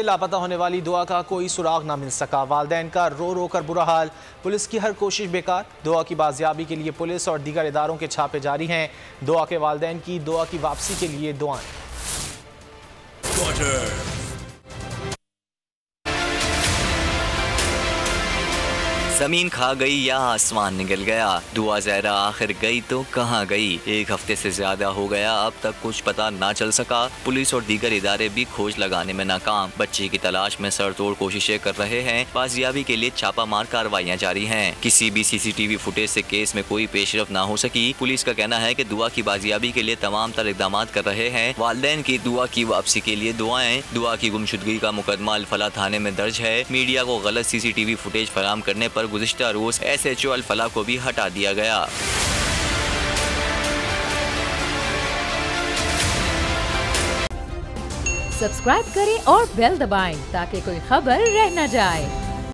लापता होने वाली दुआ का कोई सुराग ना मिल सका। वालिदैन का रो रो कर बुरा हाल। पुलिस की हर कोशिश बेकार। दुआ की बाजियाबी के लिए पुलिस और दीगर इदारों के छापे जारी हैं। दुआ के वालिदैन की दुआ की वापसी के लिए दुआएं। जमीन खा गई या आसमान निकल गया, दुआ ज़हरा आखिर गई तो कहाँ गई। एक हफ्ते से ज्यादा हो गया, अब तक कुछ पता ना चल सका। पुलिस और दीगर इदारे भी खोज लगाने में नाकाम। बच्ची की तलाश में सरतोड़ कोशिशें कर रहे हैं। बाजियाबी के लिए छापामार कार्रवाइयाँ जारी हैं। किसी भी CCTV फुटेज से केस में कोई पेशरफ ना हो सकी। पुलिस का कहना है कि दुआ की बाजियाबी के लिए तमाम तर इकदाम कर रहे हैं। वालिदैन की दुआ की वापसी के लिए दुआएं। दुआ की गुमशुदगी का मुकदमा अल-फलाह थाने में दर्ज है। मीडिया को गलत CCTV फुटेज फराहम करने पर गुज़िश्ता रोज SHO अल-फलाह को भी हटा दिया गया। सब्सक्राइब करें और बेल दबाएं ताकि कोई खबर रह न जाए।